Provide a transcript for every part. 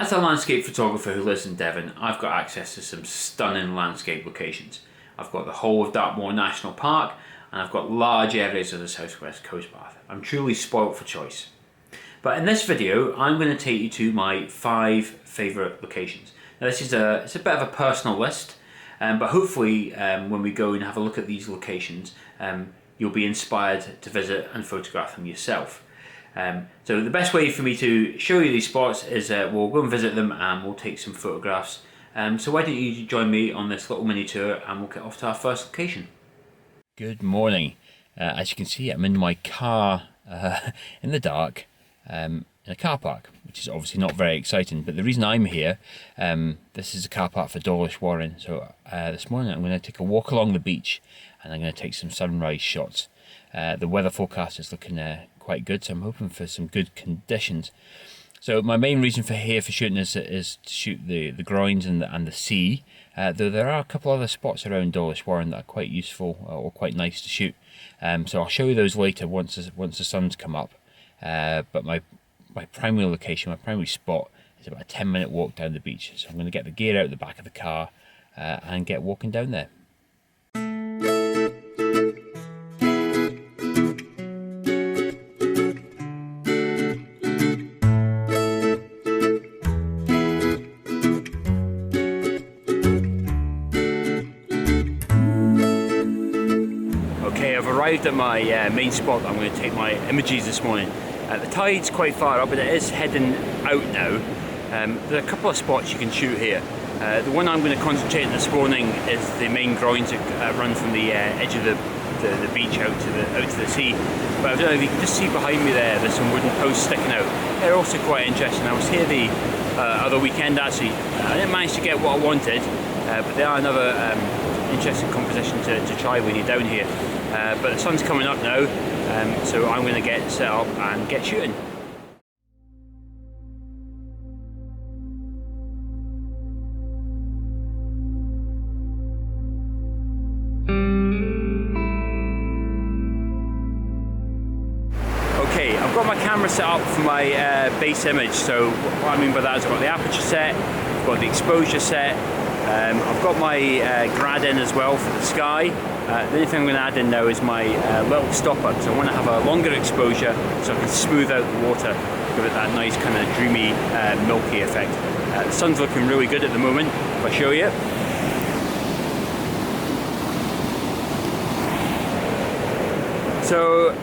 As a landscape photographer who lives in Devon, I've got access to some stunning landscape locations. I've got the whole of Dartmoor National Park, and I've got large areas of the southwest coast path. I'm truly spoilt for choice. But in this video, I'm going to take you to my 5 favourite locations. Now this is it's a bit of a personal list, but hopefully when we go and have a look at these locations, you'll be inspired to visit and photograph them yourself. So the best way for me to show you these spots is we'll go and visit them and we'll take some photographs. So why don't you join me on this little mini tour and we'll get off to our first location. Good morning. As you can see, I'm in my car in the dark in a car park, which is obviously not very exciting, but the reason I'm here, this is a car park for Dawlish Warren. So this morning I'm going to take a walk along the beach and I'm going to take some sunrise shots. The weather forecast is looking quite good, so I'm hoping for some good conditions. So my main reason for shooting is to shoot the groins and the sea, though there are a couple other spots around Dawlish Warren that are quite useful or quite nice to shoot. So I'll show you those later once the sun's come up. But my primary location, my primary spot, is about a 10-minute walk down the beach. So I'm going to get the gear out the back of the car and get walking down there. Okay, I've arrived at my main spot that I'm going to take my images this morning. The tide's quite far up, but it is heading out now. There are a couple of spots you can shoot here. The one I'm going to concentrate on this morning is the main groins that run from the edge of the beach out to the sea. But I don't know if you can just see behind me there's some wooden posts sticking out. They're also quite interesting. I was here the other weekend actually. I didn't manage to get what I wanted, but they are another interesting composition to try when you're down here. But the sun's coming up now, so I'm going to get set up and get shooting. Okay, I've got my camera set up for my base image. So what I mean by that is I've got the aperture set, I've got the exposure set, I've got my grad in as well for the sky. The only thing I'm going to add in now is my little stopper, because I want to have a longer exposure so I can smooth out the water, give it that nice kind of dreamy, milky effect. The sun's looking really good at the moment, if I show you. So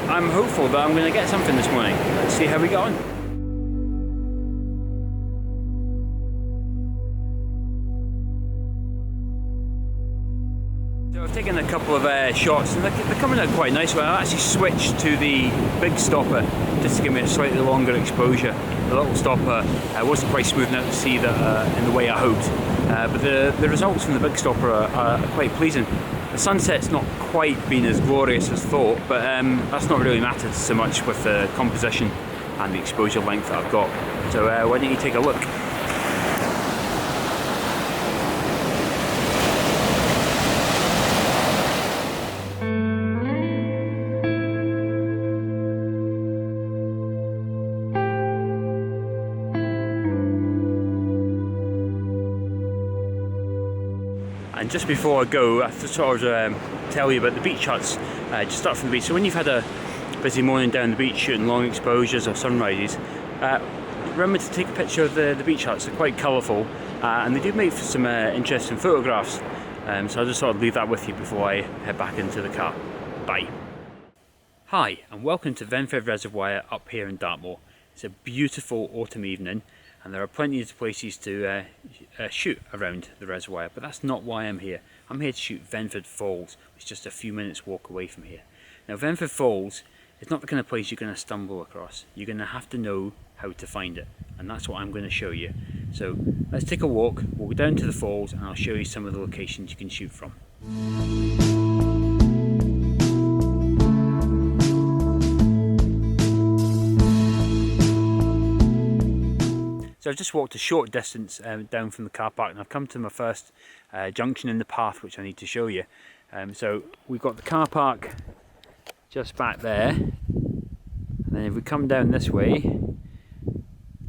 I'm hopeful that I'm going to get something this morning. Let's see how we get on. So I've taken a couple of shots and they're coming out quite nice. Well, I actually switched to the big stopper just to give me a slightly longer exposure. The little stopper wasn't quite smoothing out the sea in the way I hoped, but the results from the big stopper are quite pleasing. The sunset's not quite been as glorious as thought, but that's not really mattered so much with the composition and the exposure length that I've got. So why don't you take a look? And just before I go, I thought I'd tell you about the beach huts. Just start from the beach. So when you've had a busy morning down the beach shooting long exposures or sunrises, remember to take a picture of the beach huts. They're quite colourful and they do make for some interesting photographs. So I just thought I'd leave that with you before I head back into the car. Bye. Hi and welcome to Venford Reservoir up here in Dartmoor. It's a beautiful autumn evening and there are plenty of places to shoot around the reservoir, but that's not why I'm here. I'm here to shoot Venford Falls, which is just a few minutes walk away from here. Now Venford Falls is not the kind of place you're going to stumble across. You're going to have to know how to find it, and that's what I'm going to show you. So let's take a walk, we'll go down to the falls and I'll show you some of the locations you can shoot from. So I've just walked a short distance down from the car park and I've come to my first junction in the path which I need to show you. So we've got the car park just back there, and then if we come down this way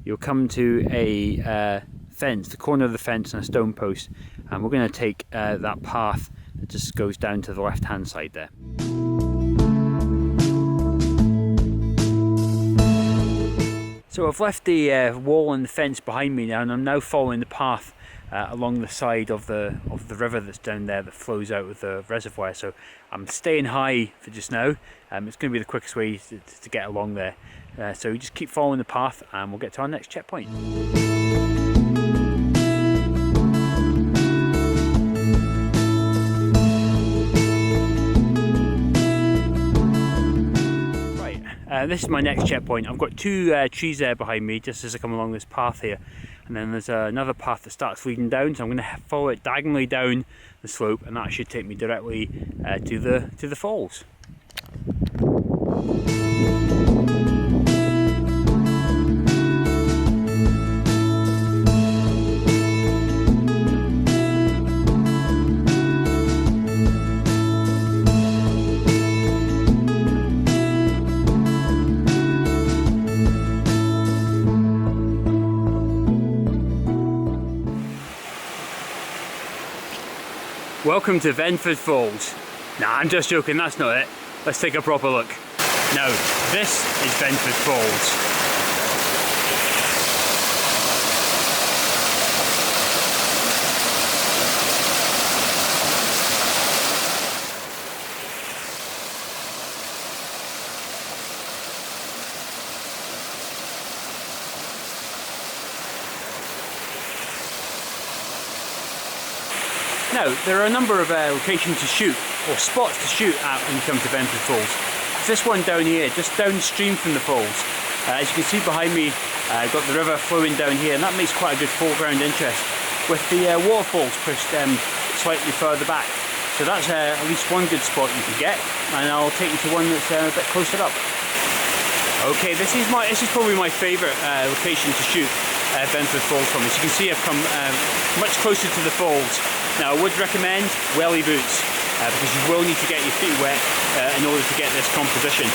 you'll come to a fence, the corner of the fence and a stone post, and we're going to take that path that just goes down to the left hand side there. So I've left the wall and the fence behind me now, and I'm now following the path along the side of the river that's down there that flows out of the reservoir. So I'm staying high for just now. It's going to be the quickest way to get along there. So just keep following the path and we'll get to our next checkpoint. This is my next checkpoint. I've got two trees there behind me just as I come along this path here, and then there's another path that starts leading down, so I'm going to follow it diagonally down the slope, and that should take me directly to the falls. Welcome to Venford Falls. Nah, I'm just joking, that's not it. Let's take a proper look. Now, this is Venford Falls. Now, there are a number of locations to shoot, or spots to shoot at when you come to Venford Falls. There's this one down here, just downstream from the falls. As you can see behind me, I've got the river flowing down here, and that makes quite a good foreground interest, with the waterfalls pushed slightly further back. So that's at least one good spot you can get, and I'll take you to one that's a bit closer up. Okay, this is probably my favourite location to shoot Venford Falls from. As you can see, I've come much closer to the falls. Now, I would recommend welly boots because you will need to get your feet wet in order to get this composition.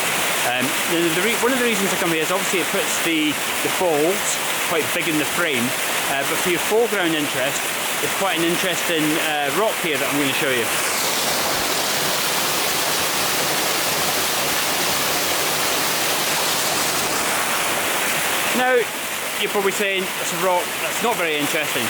One of the reasons I come here is obviously it puts the falls quite big in the frame, but for your foreground interest, there's quite an interesting rock here that I'm going to show you. Now, you're probably saying that's a rock, that's not very interesting.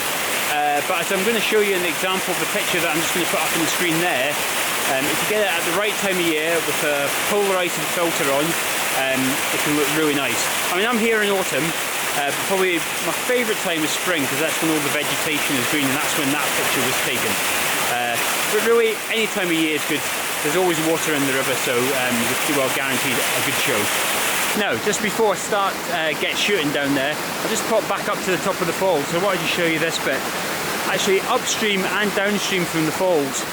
But as I'm going to show you an example of the picture that I'm just going to put up on the screen there, if you get it at the right time of year with a polarising filter on, it can look really nice. I mean, I'm here in autumn, but probably my favourite time is spring because that's when all the vegetation is green, and that's when that picture was taken. But really, any time of year is good. There's always water in the river, so you're pretty well guaranteed a good show. Now, just before I start get shooting down there, I'll just pop back up to the top of the falls. So I wanted to show you this bit. Actually, upstream and downstream from the falls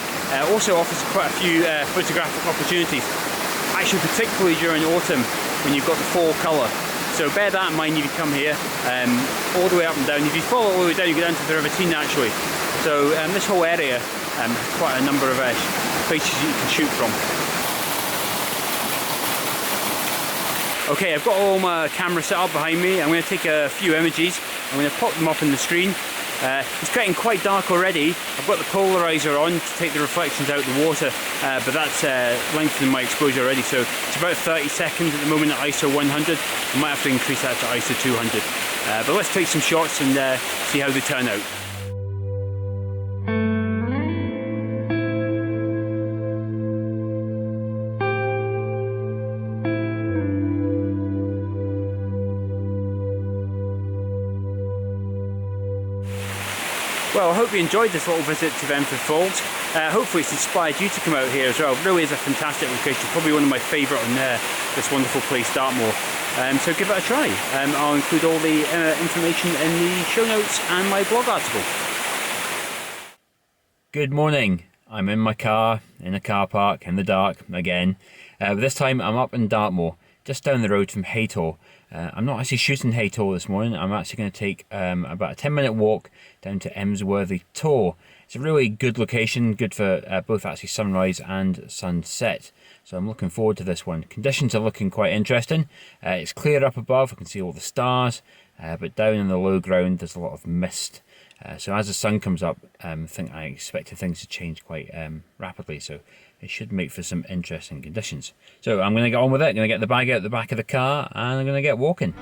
also offers quite a few photographic opportunities. Actually, particularly during autumn when you've got the fall colour. So bear that in mind if you come here, all the way up and down. If you follow all the way down, you go down to the River Tyne actually. So this whole area has quite a number of places you can shoot from. Okay, I've got all my camera set up behind me. I'm going to take a few images. I'm going to pop them up on the screen. It's getting quite dark already. I've got the polarizer on to take the reflections out of the water, but that's lengthening my exposure already. So it's about 30 seconds at the moment at ISO 100. I might have to increase that to ISO 200. But let's take some shots and see how they turn out. Well, I hope you enjoyed this little visit to Venford Falls. Hopefully it's inspired you to come out here as well. It really is a fantastic location, probably one of my favourite on this wonderful place, Dartmoor. So give it a try. I'll include all the information in the show notes and my blog article. Good morning. I'm in my car, in a car park, in the dark, again. But this time I'm up in Dartmoor, just down the road from Haytor. I'm not actually shooting Haytor this morning. I'm actually going to take about a 10-minute walk down to Emsworthy Tor. It's a really good location, good for both actually sunrise and sunset. So I'm looking forward to this one. Conditions are looking quite interesting. It's clear up above, I can see all the stars, but down in the low ground there's a lot of mist. So as the sun comes up, I expected things to change quite rapidly, so it should make for some interesting conditions. So I'm going to get on with it. I'm going to get the bag out the back of the car and I'm going to get walking.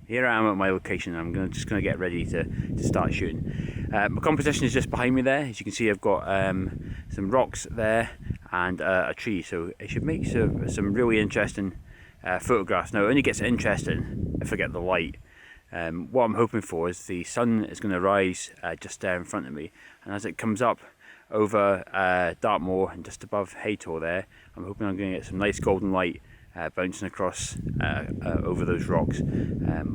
Here I am at my location. I'm just going to get ready to start shooting. My composition is just behind me there. As you can see, I've got some rocks there and a tree, so it should make some really interesting photographs. Now, it only gets interesting if I get the light. What I'm hoping for is the sun is going to rise just there in front of me, and as it comes up over Dartmoor and just above Haytor there, I'm hoping I'm going to get some nice golden light bouncing across over those rocks,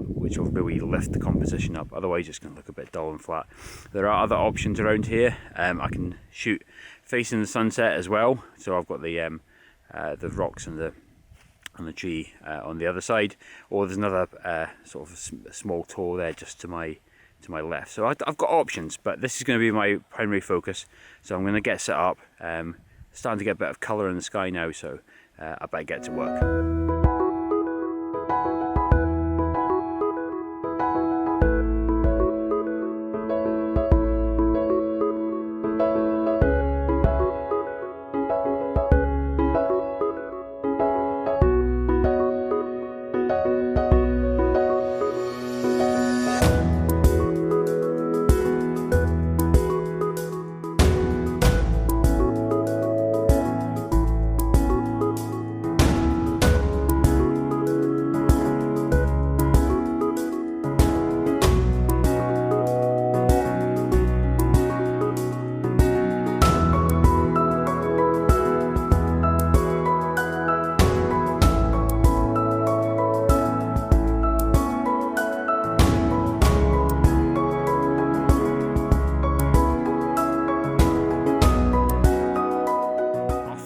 which will really lift the composition up. Otherwise it's going to look a bit dull and flat. There are other options around here. I can shoot facing the sunset as well, so I've got the rocks and the tree on the other side, or there's another sort of small tor there just to my left. So I've got options, but this is going to be my primary focus, so I'm going to get set up. Starting to get a bit of colour in the sky now, so I better get to work.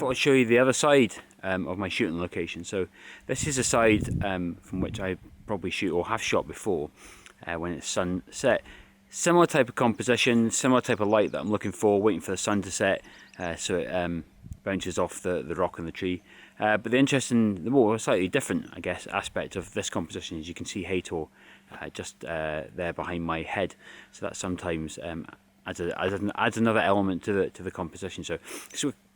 I'll show you the other side of my shooting location. So this is a side from which I probably shoot or have shot before when it's sunset. Similar type of composition, similar type of light that I'm looking for, waiting for the sun to set so it bounces off the rock and the tree. But the more slightly different, I guess, aspect of this composition is you can see Haytor just there behind my head. So that sometimes adds another element to the composition. So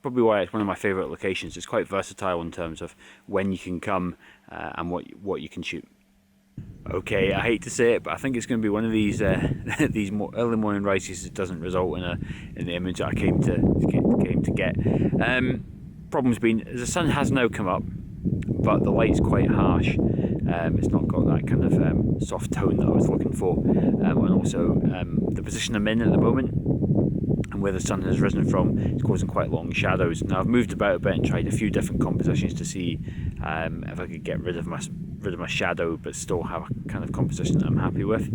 probably why it's one of my favourite locations. It's quite versatile in terms of when you can come and what you can shoot. Okay, I hate to say it, but I think it's going to be one of these these early morning rises that doesn't result in the image that I came to get. Problem's been the sun has now come up, but the light's quite harsh. It's not got that kind of soft tone that I was looking for, and also the position I'm in at the moment and where the sun has risen from is causing quite long shadows. Now I've moved about a bit and tried a few different compositions to see if I could get rid of my shadow but still have a kind of composition that I'm happy with,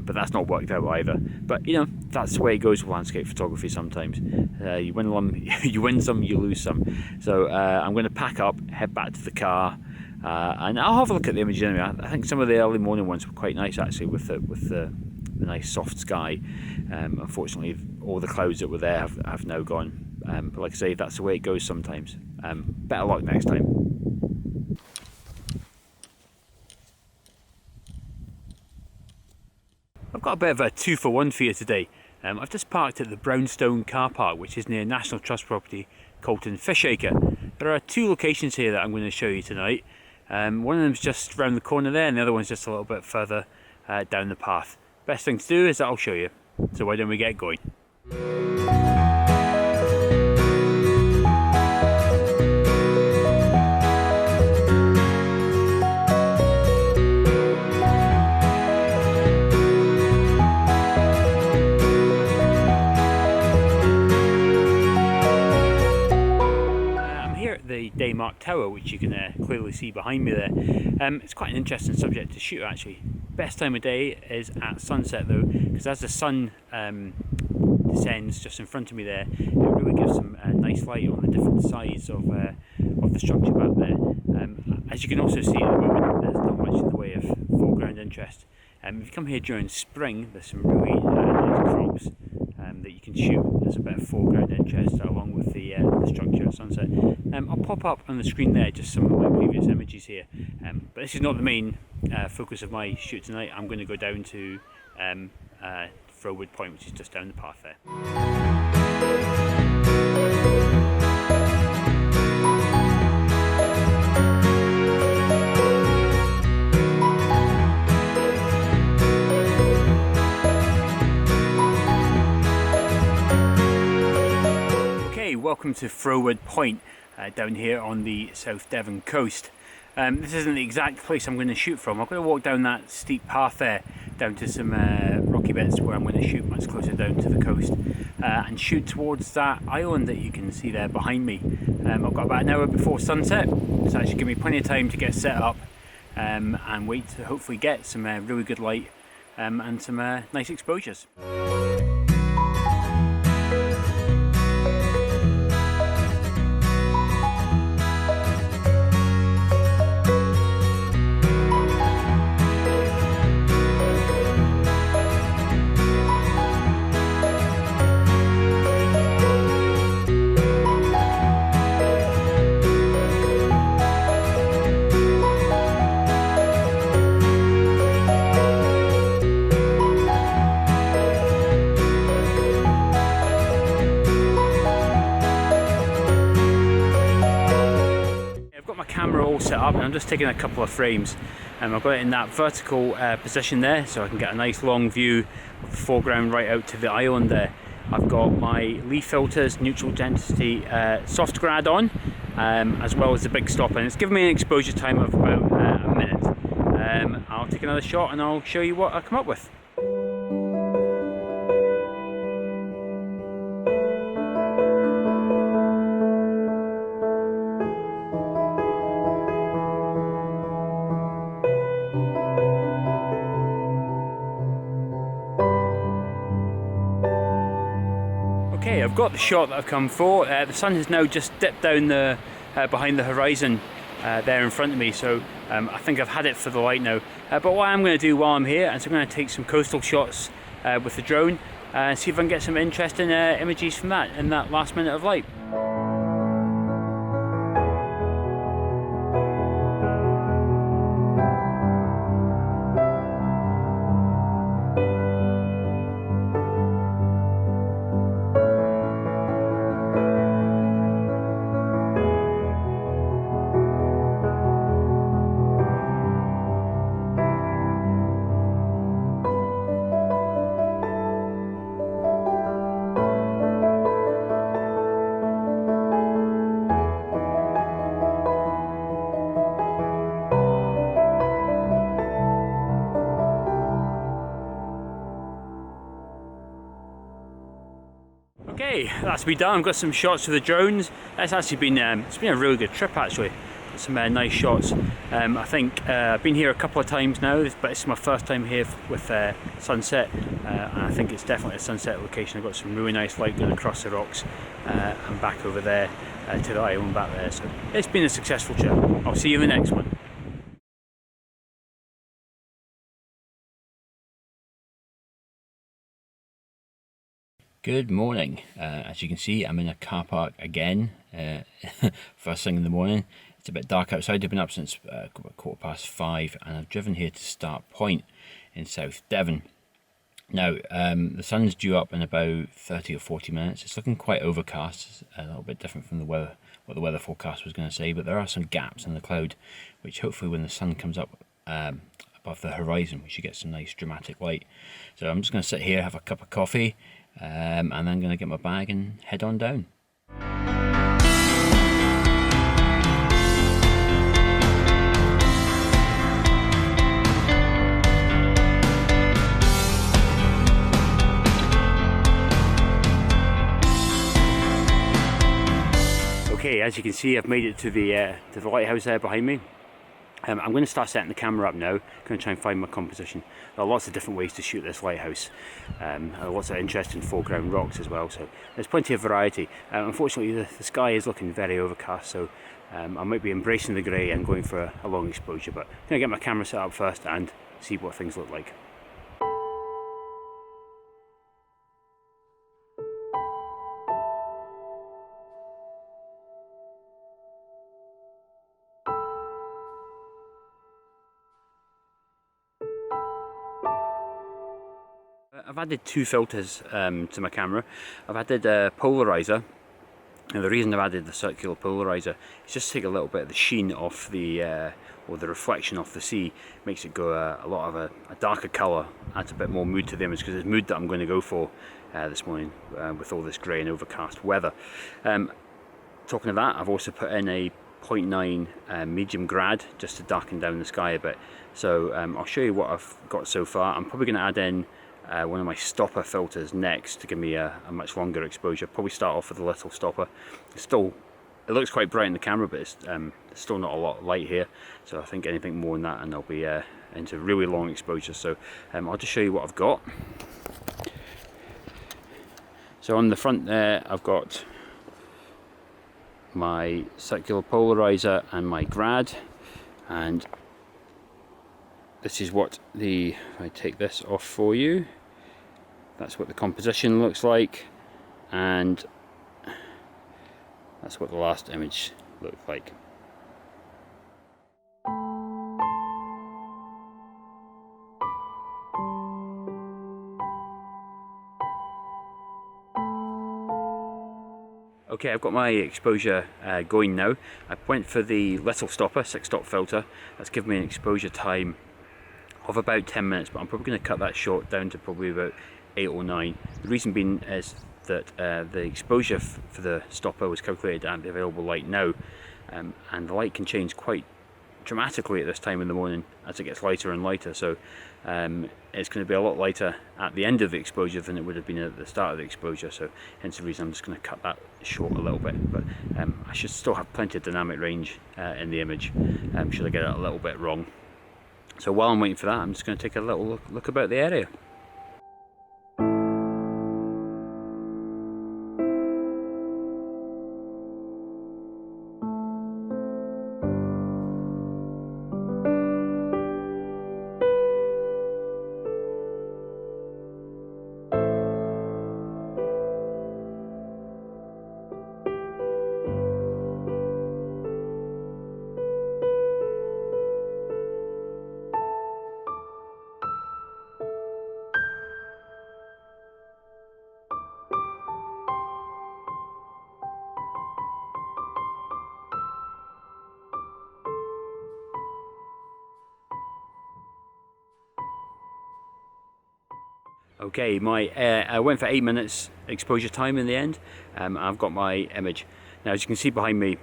but that's not worked out either. But you know, that's the way it goes with landscape photography sometimes. You win some, you lose some. So I'm going to pack up, head back to the car, and I'll have a look at the images anyway. I think some of the early morning ones were quite nice actually, with the nice soft sky. Unfortunately all the clouds that were there have now gone, but like I say, that's the way it goes sometimes. Better luck next time. I've got a bit of a 2-for-1 for you today. I've just parked at the Brownstone car park, which is near National Trust property Colton Fishacre. There are 2 locations here that I'm going to show you tonight. One of them's just round the corner there, and the other one's just a little bit further down the path. Best thing to do is that I'll show you. So why don't we get going? The Dartmoor Tower, which you can clearly see behind me there. It's quite an interesting subject to shoot actually. Best time of day is at sunset though, because as the sun descends just in front of me there, it really gives some nice light on the different sides of the structure back there. As you can also see at the moment, there's not much in the way of foreground interest. If you come here during spring, there's some really nice crops that you can shoot as a bit of foreground interest along with the structure at sunset. I'll pop up on the screen there just some of my previous images here, but this is not the main focus of my shoot tonight. I'm going to go down to Froward Point, which is just down the path there. Welcome to Froward Point down here on the South Devon coast. This isn't the exact place I'm going to shoot from. I'm going to walk down that steep path there down to some rocky bits where I'm going to shoot much closer down to the coast and shoot towards that island that you can see there behind me. I've got about an hour before sunset, so that should give me plenty of time to get set up and wait to hopefully get some really good light and some nice exposures. Camera all set up and I'm just taking a couple of frames and I've got it in that vertical position there so I can get a nice long view of the foreground right out to the island there. I've got my leaf filters, neutral density soft grad on as well as the big stop, and it's given me an exposure time of about a minute. I'll take another shot and I'll show you what I come up with. Okay, I've got the shot that I've come for. The sun has now just dipped down the behind the horizon there in front of me, so I think I've had it for the light now. But what I'm going to do while I'm here is I'm going to take some coastal shots with the drone and see if I can get some interesting images from that in that last minute of light. Okay, that's me done. I've got some shots of the drones. It's actually been it's been a really good trip actually. Got some nice shots. I think I've been here a couple of times now, but it's my first time here with sunset, and I think it's definitely a sunset location. I've got some really nice light going across the rocks and back over there to the island back there. So it's been a successful trip. I'll see you in the next one. Good morning. As you can see, I'm in a car park again, first thing in the morning. It's a bit dark outside. I've been up since 5:15 and I've driven here to Start Point in South Devon. Now, the sun's due up in about 30 or 40 minutes. It's looking quite overcast, a little bit different from the weather, what the weather forecast was going to say, but there are some gaps in the cloud, which hopefully when the sun comes up above the horizon, we should get some nice dramatic light. So I'm just going to sit here, have a cup of coffee, and then I'm going to get my bag and head on down. Okay, as you can see, I've made it to the lighthouse there behind me. I'm going to start setting the camera up now. I'm going to try and find my composition. There are lots of different ways to shoot this lighthouse. Lots of interesting foreground rocks as well, so there's plenty of variety. Unfortunately the sky is looking very overcast, so I might be embracing the grey and going for a long exposure, but I'm going to get my camera set up first and see what things look like. I've added two filters to my camera. I've added a polarizer, and the reason I've added the circular polarizer is just to take a little bit of the sheen off the or the reflection off the sea. Makes it go a lot of a darker colour, adds a bit more mood to the image, because it's mood that I'm going to go for this morning with all this grey and overcast weather. Talking of that, I've also put in a 0.9 medium grad just to darken down the sky a bit. So I'll show you what I've got so far. I'm probably going to add in one of my stopper filters next to give me a much longer exposure. Probably start off with a little stopper. It looks quite bright in the camera, but it's still not a lot of light here, so I think anything more than that and I'll be into really long exposure. So I'll just show you what I've got. So on the front there I've got my circular polarizer and my grad, and this is what if I take this off for you, that's what the composition looks like, and that's what the last image looked like. Okay, I've got my exposure going now. I went for the little stopper, 6-stop filter. That's given me an exposure time of about 10 minutes, but I'm probably going to cut that short down to probably about 8 or 9. The reason being is that the exposure for the stopper was calculated at the available light now, and the light can change quite dramatically at this time in the morning as it gets lighter and lighter, so it's going to be a lot lighter at the end of the exposure than it would have been at the start of the exposure, so hence the reason I'm just going to cut that short a little bit. But I should still have plenty of dynamic range in the image, should I get it a little bit wrong. So while I'm waiting for that, I'm just going to take a little look about the area. Okay, I went for 8 minutes exposure time in the end. I've got my image. Now, as you can see behind me,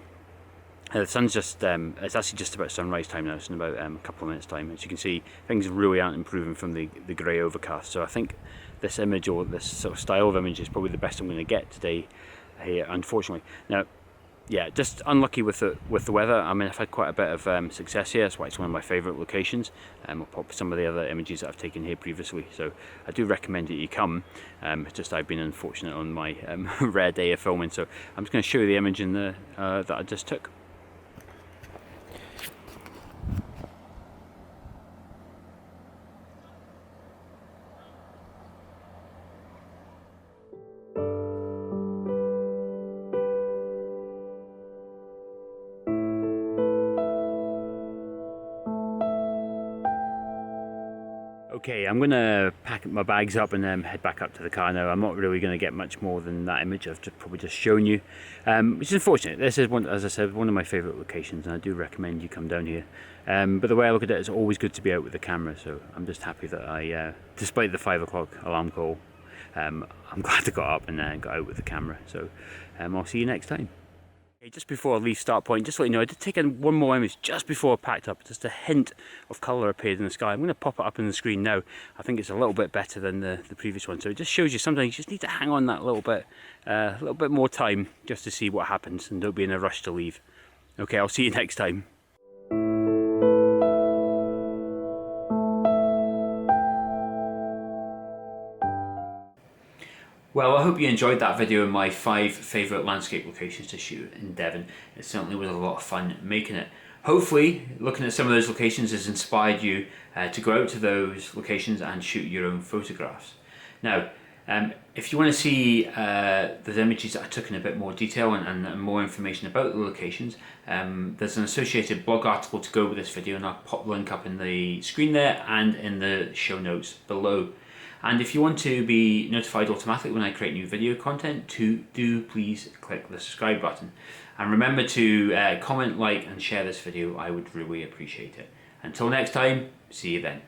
the sun's just, it's actually just about sunrise time now. It's in about a couple of minutes time. As you can see, things really aren't improving from the grey overcast. So I think this image, or this sort of style of image, is probably the best I'm going to get today here, unfortunately. Now, yeah, just unlucky with the weather. I mean, I've had quite a bit of success here. That's why it's one of my favourite locations. I'll pop some of the other images that I've taken here previously, so I do recommend that you come. Just I've been unfortunate on my rare day of filming, so I'm just going to show you the image that I just took. Okay, I'm going to pack my bags up and head back up to the car now. I'm not really going to get much more than that image I've probably just shown you, which is unfortunate. This is, as I said, one of my favourite locations, and I do recommend you come down here. But the way I look at it, it's always good to be out with the camera, so I'm just happy that I, despite the 5 o'clock alarm call, I'm glad I got up and got out with the camera. So I'll see you next time. Just before I leave Start Point, just to let you know, I did take in one more image just before I packed up. Just a hint of colour appeared in the sky. I'm going to pop it up on the screen now. I think it's a little bit better than the previous one. So it just shows you sometimes you just need to hang on that little bit more time just to see what happens, and don't be in a rush to leave. Okay, I'll see you next time. Well, I hope you enjoyed that video of my 5 favourite landscape locations to shoot in Devon. It certainly was a lot of fun making it. Hopefully, looking at some of those locations has inspired you to go out to those locations and shoot your own photographs. Now, if you want to see those images that I took in a bit more detail and more information about the locations, there's an associated blog article to go with this video, and I'll pop the link up in the screen there and in the show notes below. And if you want to be notified automatically when I create new video content, do please click the subscribe button. And remember to comment, like and share this video. I would really appreciate it. Until next time, see you then.